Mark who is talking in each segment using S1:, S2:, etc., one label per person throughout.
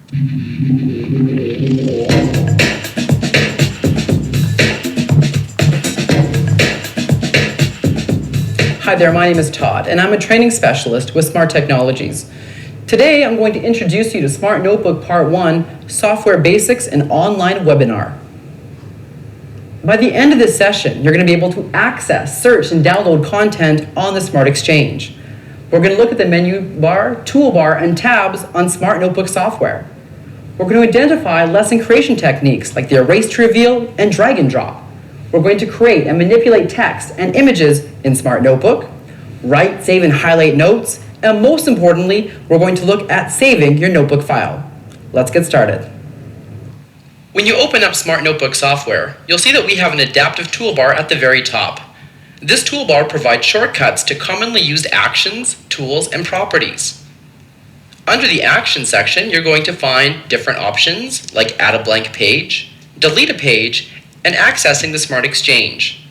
S1: Hi there, my name is Todd, and I'm a training specialist with Smart Technologies. Today, I'm going to introduce you to Smart Notebook Part 1, Software Basics and Online Webinar. By the end of this session, you're going to be able to access, search, and download content on the Smart Exchange. We're going to look at the menu bar, toolbar, and tabs on Smart Notebook software. We're going to identify lesson creation techniques like the erase to reveal and drag and drop. We're going to create and manipulate text and images in Smart Notebook, write, save, and highlight notes, and most importantly, we're going to look at saving your notebook file. Let's get started. When you open up Smart Notebook software, you'll see that we have an adaptive toolbar at the very top. This toolbar provides shortcuts to commonly used actions, tools, and properties. Under the Action section, you're going to find different options like Add a Blank Page, Delete a Page, and accessing the Smart Exchange.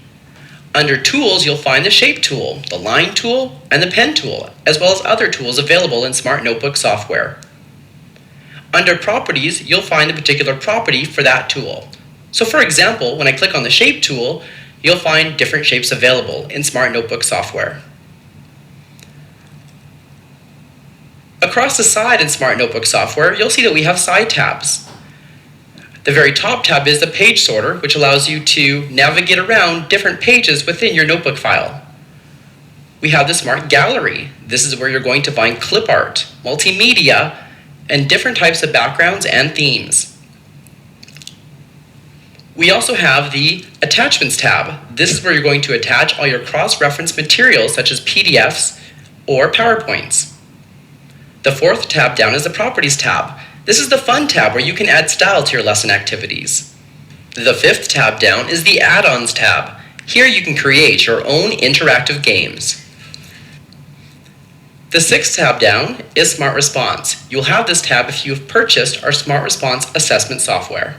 S1: Under Tools, you'll find the Shape tool, the Line tool, and the Pen tool, as well as other tools available in Smart Notebook software. Under Properties, you'll find the particular property for that tool. So for example, when I click on the Shape tool, you'll find different shapes available in Smart Notebook software. Across the side in Smart Notebook software, you'll see that we have side tabs. The very top tab is the Page Sorter, which allows you to navigate around different pages within your notebook file. We have the Smart Gallery. This is where you're going to find clip art, multimedia, and different types of backgrounds and themes. We also have the Attachments tab. This is where you're going to attach all your cross-reference materials such as PDFs or PowerPoints. The fourth tab down is the Properties tab. This is the Fun tab where you can add style to your lesson activities. The fifth tab down is the Add-ons tab. Here you can create your own interactive games. The sixth tab down is Smart Response. You'll have this tab if you've purchased our Smart Response assessment software.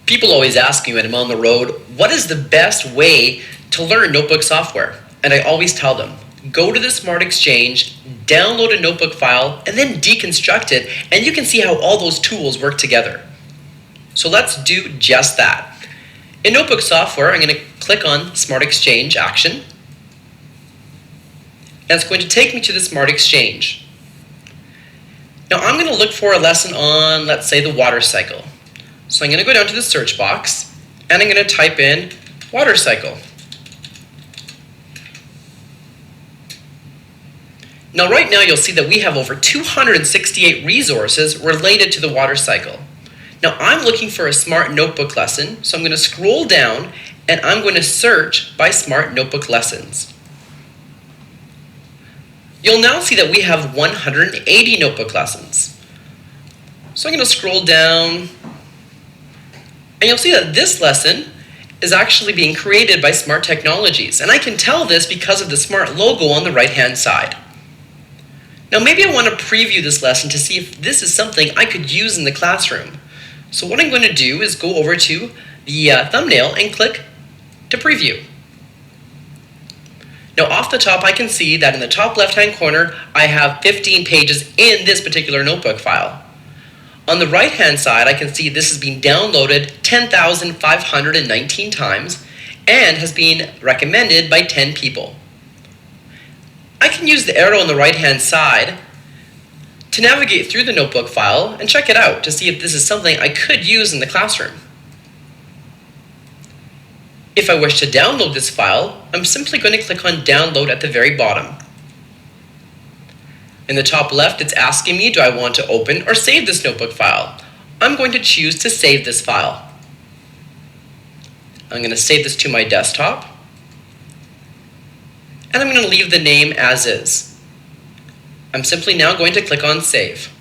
S1: People always ask me when I'm on the road, what is the best way to learn notebook software? And I always tell them, go to the Smart Exchange, download a notebook file, and then deconstruct it, and you can see how all those tools work together. So let's do just that. In notebook software, I'm going to click on Smart Exchange Action, and it's going to take me to the Smart Exchange. Now I'm going to look for a lesson on, let's say, the water cycle. So I'm going to go down to the search box, and I'm going to type in water cycle. Now right now you'll see that we have over 268 resources related to the water cycle. Now I'm looking for a Smart Notebook lesson, so I'm going to scroll down and I'm going to search by Smart Notebook lessons. You'll now see that we have 180 notebook lessons. So I'm going to scroll down and you'll see that this lesson is actually being created by Smart Technologies, and I can tell this because of the Smart logo on the right-hand side. Now maybe I want to preview this lesson to see if this is something I could use in the classroom. So what I'm going to do is go over to the thumbnail and click to preview. Now off the top I can see that in the top left-hand corner I have 15 pages in this particular notebook file. On the right-hand side I can see this has been downloaded 10,519 times and has been recommended by 10 people. I can use the arrow on the right-hand side to navigate through the notebook file and check it out to see if this is something I could use in the classroom. If I wish to download this file, I'm simply going to click on Download at the very bottom. In the top left, it's asking me, do I want to open or save this notebook file? I'm going to choose to save this file. I'm going to save this to my desktop. And I'm going to leave the name as is. I'm simply now going to click on Save.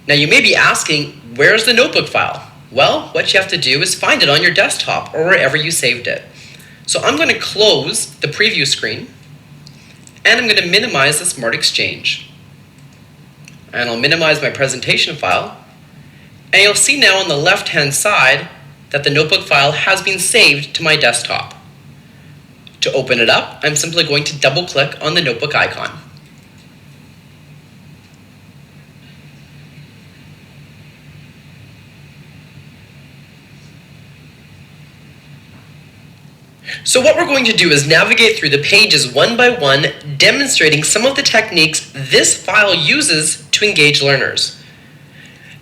S1: Now you may be asking, where's the notebook file? Well, what you have to do is find it on your desktop or wherever you saved it. So I'm going to close the preview screen and I'm going to minimize the Smart Exchange. And I'll minimize my presentation file. And you'll see now on the left-hand side that the notebook file has been saved to my desktop. To open it up, I'm simply going to double-click on the notebook icon.
S2: So what we're going to do is navigate through the pages one by one, demonstrating some of the techniques this file uses to engage learners.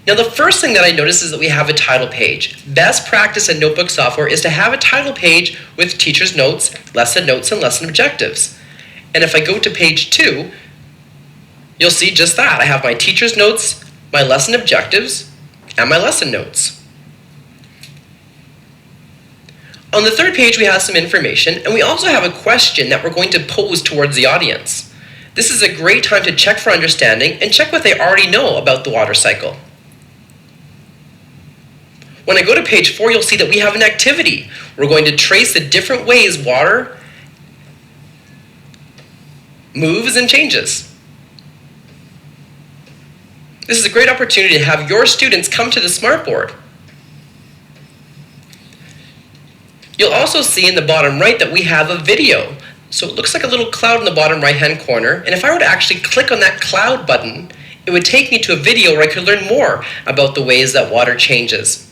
S2: Now the first thing that I notice is that we have a title page. Best practice in notebook software is to have a title page with teacher's notes, and lesson objectives. And if I go to page 2, you'll see just that. I have my teacher's notes, my lesson objectives, and my lesson notes. On the third page, we have some information, and we also have a question that we're going to pose towards the audience. This is a great time to check for understanding and check what they already know about the water cycle. When I go to page 4, you'll see that we have an activity. We're going to trace the different ways water moves and changes. This is a great opportunity to have your students come to the smartboard. You'll also see in the bottom right that we have a video. So it looks like a little cloud in the bottom right-hand corner, and if I were to actually click on that cloud button, it would take me to a video where I could learn more about the ways that water changes.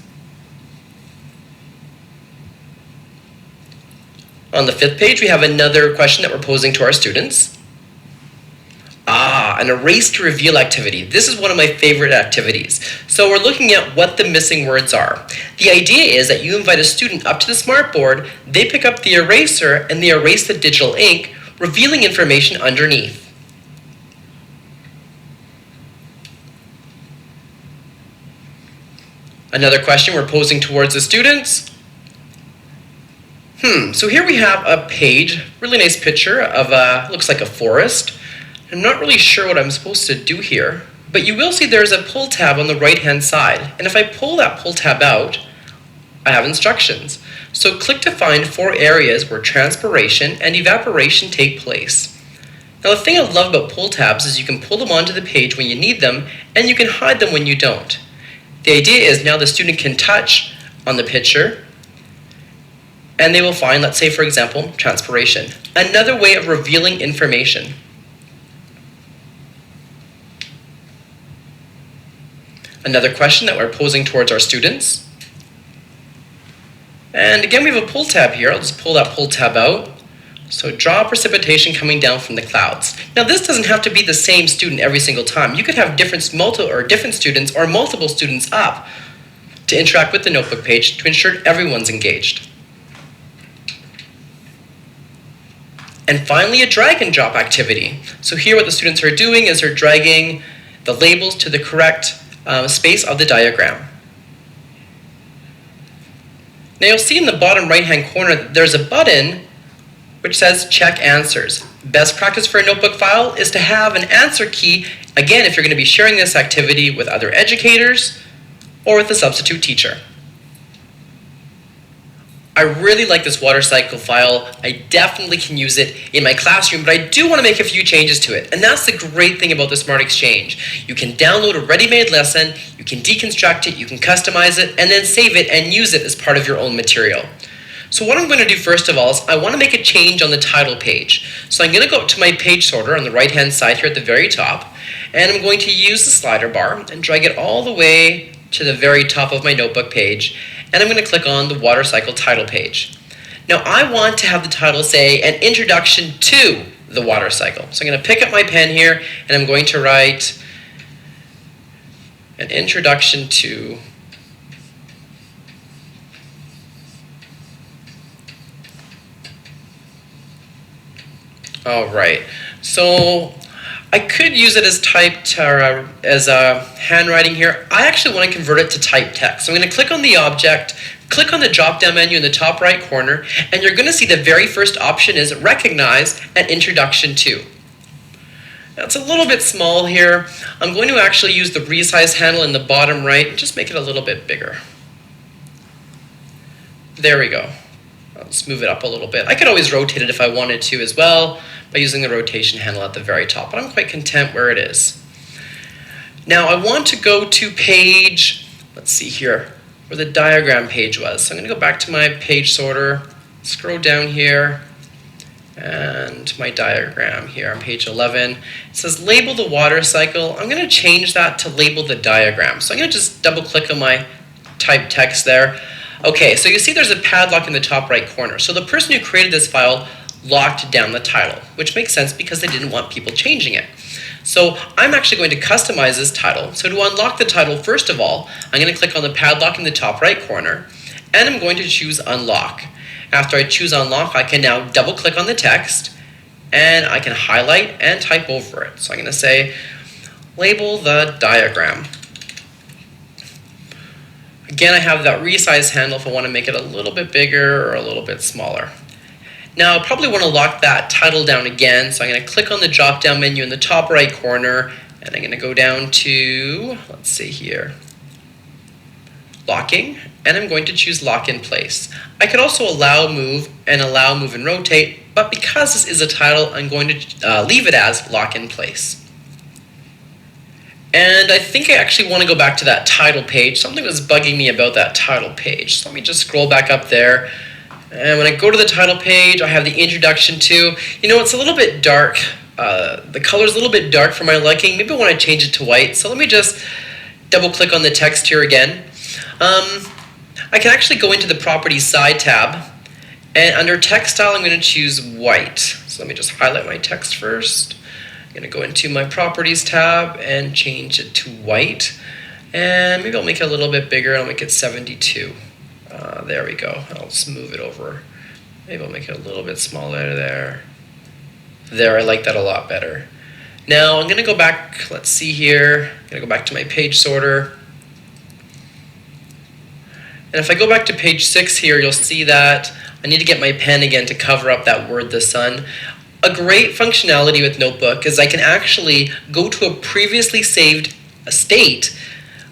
S2: On the 5th page, we have another question that we're posing to our students. An erase to reveal activity. This is one of my favorite activities. So we're looking at what the missing words are. The idea is that you invite a student up to the smartboard, they pick up the eraser, and they erase the digital ink, revealing information underneath. Another question we're posing towards the students. So here we have a page, really nice picture of looks like a forest. I'm not really sure what I'm supposed to do here, but you will see there's a pull tab on the right-hand side. And if I pull that pull tab out, I have instructions. So click to find 4 areas where transpiration and evaporation take place. Now the thing I love about pull tabs is you can pull them onto the page when you need them, and you can hide them when you don't. The idea is now the student can touch on the picture, and they will find, let's say for example, transpiration. Another way of revealing information. Another question that we're posing towards our students. And again, we have a pull tab here. I'll just pull that pull tab out. So draw precipitation coming down from the clouds. Now this doesn't have to be the same student every single time. You could have different students or multiple students up to interact with the notebook page to ensure everyone's engaged. And finally, a drag and drop activity. So here what the students are doing is they're dragging the labels to the correct space of the diagram. Now you'll see in the bottom right-hand corner that there's a button which says check answers. Best practice for a notebook file is to have an answer key, again, if you're going to be sharing this activity with other educators or with a substitute teacher. I really like this water cycle file. I definitely can use it in my classroom, but I do want to make a few changes to it. And that's the great thing about the Smart Exchange. You can download a ready-made lesson, you can deconstruct it, you can customize it, and then save it and use it as part of your own material. So what I'm going to do first of all is I want to make a change on the title page. So I'm going to go up to my page sorter on the right-hand side here at the very top, and I'm going to use the slider bar and drag it all the way to the very top of my notebook page. And I'm going to click on the water cycle title page. Now I want to have the title say an introduction to the water cycle. So I'm going to pick up my pen here and I'm going to write an introduction to all right. So I could use it as typed or as handwriting here. I actually want to convert it to typed text. So I'm going to click on the object, click on the drop-down menu in the top right corner, and you're going to see the very first option is recognize an introduction to. Now it's a little bit small here. I'm going to actually use the resize handle in the bottom right and just make it a little bit bigger. There we go. Let's move it up a little bit. I could always rotate it if I wanted to as well by using the rotation handle at the very top, but I'm quite content where it is. Now I want to go to page, let's see here, where the diagram page was. So I'm going to go back to my page sorter, scroll down here, and my diagram here on page 11. It says label the water cycle. I'm going to change that to label the diagram. So I'm going to just double click on my typed text there. Okay, so you see there's a padlock in the top right corner. So the person who created this file locked down the title, which makes sense because they didn't want people changing it. So I'm actually going to customize this title. So to unlock the title, first of all, I'm going to click on the padlock in the top right corner, and I'm going to choose Unlock. After I choose Unlock, I can now double click on the text, and I can highlight and type over it. So I'm going to say, label the diagram. Again, I have that resize handle if I want to make it a little bit bigger or a little bit smaller. Now, I probably want to lock that title down again, so I'm going to click on the drop-down menu in the top right corner, and I'm going to go down to, let's see here, Locking, and I'm going to choose Lock in Place. I could also allow move and rotate, but because this is a title, I'm going to leave it as Lock in Place. And I think I actually want to go back to that title page. Something was bugging me about that title page. So let me just scroll back up there. And when I go to the title page, I have the introduction to, it's a little bit dark. The color's a little bit dark for my liking. Maybe I want to change it to white. So let me just double click on the text here again. I can actually go into the Properties side tab. And under text style, I'm going to choose white. So let me just highlight my text first. I'm going to go into my Properties tab and change it to white. And maybe I'll make it a little bit bigger. I'll make it 72. There we go. I'll just move it over. Maybe I'll make it a little bit smaller there. There, I like that a lot better. Now I'm going to go back, let's see here. I'm going to go back to my page sorter. And if I go back to page 6 here, you'll see that I need to get my pen again to cover up that word, the sun. A great functionality with Notebook is I can actually go to a previously saved state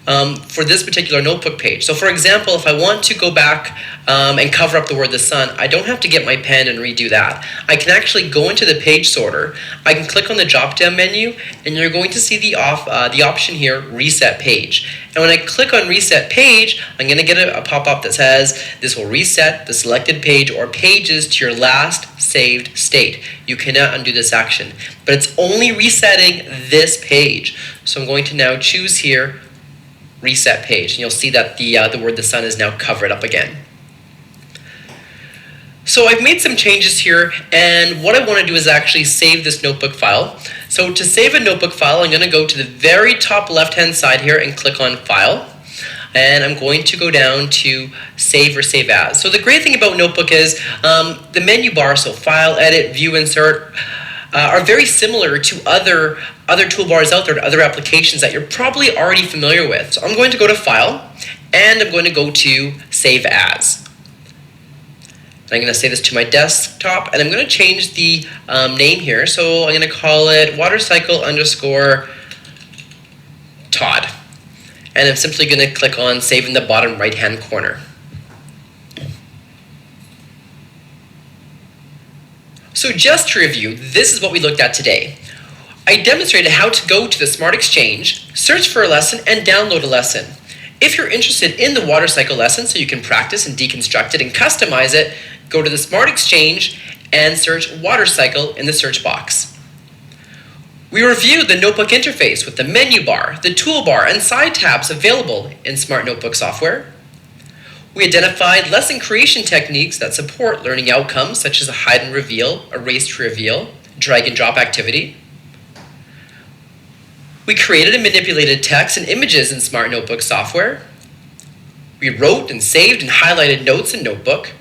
S2: for this particular notebook page. So for example, if I want to go back and cover up the word the sun, I don't have to get my pen and redo that. I can actually go into the page sorter, I can click on the drop down menu, and you're going to see the option here, reset page. And when I click on reset page, I'm going to get a pop-up that says this will reset the selected page or pages to your last saved state. You cannot undo this action, but it's only resetting this page. So I'm going to now choose here reset page, and you'll see that the word the sun is now covered up again. So I've made some changes here, and what I want to do is actually save this notebook file. So to save a notebook file, I'm going to go to the very top left hand side here and click on File, and I'm going to go down to Save or Save As. So the great thing about Notebook is the menu bar, so File, Edit, View, Insert, are very similar to other toolbars out there, to other applications that you're probably already familiar with. So I'm going to go to File, and I'm going to go to Save As. I'm going to save this to my desktop, and I'm going to change the name here. So I'm going to call it watercycle_Todd. And I'm simply going to click on Save in the bottom right-hand corner. So just to review, this is what we looked at today. I demonstrated how to go to the Smart Exchange, search for a lesson, and download a lesson. If you're interested in the water cycle lesson so you can practice and deconstruct it and customize it, go to the Smart Exchange and search water cycle in the search box. We reviewed the notebook interface with the menu bar, the toolbar, and side tabs available in Smart Notebook software. We identified lesson creation techniques that support learning outcomes such as a hide and reveal, erase to reveal, drag and drop activity. We created and manipulated text and images in Smart Notebook software. We wrote and saved and highlighted notes in Notebook.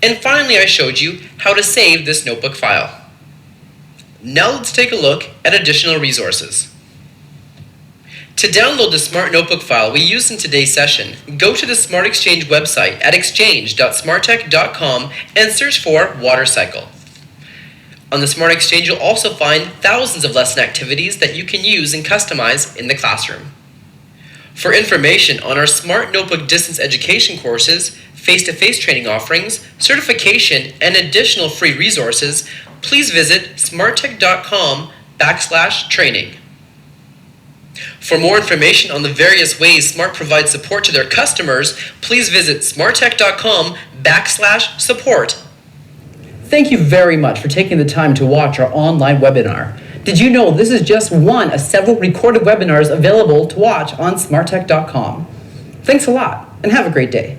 S2: And finally, I showed you how to save this notebook file. Now let's take a look at additional resources. To download the Smart Notebook file we used in today's session, go to the Smart Exchange website at exchange.smarttech.com and search for Water Cycle. On the Smart Exchange, you'll also find thousands of lesson activities that you can use and customize in the classroom. For information on our Smart Notebook distance education courses, face-to-face training offerings, certification, and additional free resources, please visit smarttech.com/training. For more information on the various ways Smart provides support to their customers, please visit smarttech.com/support.
S1: Thank you very much for taking the time to watch our online webinar. Did you know this is just one of several recorded webinars available to watch on smarttech.com? Thanks a lot, and have a great day.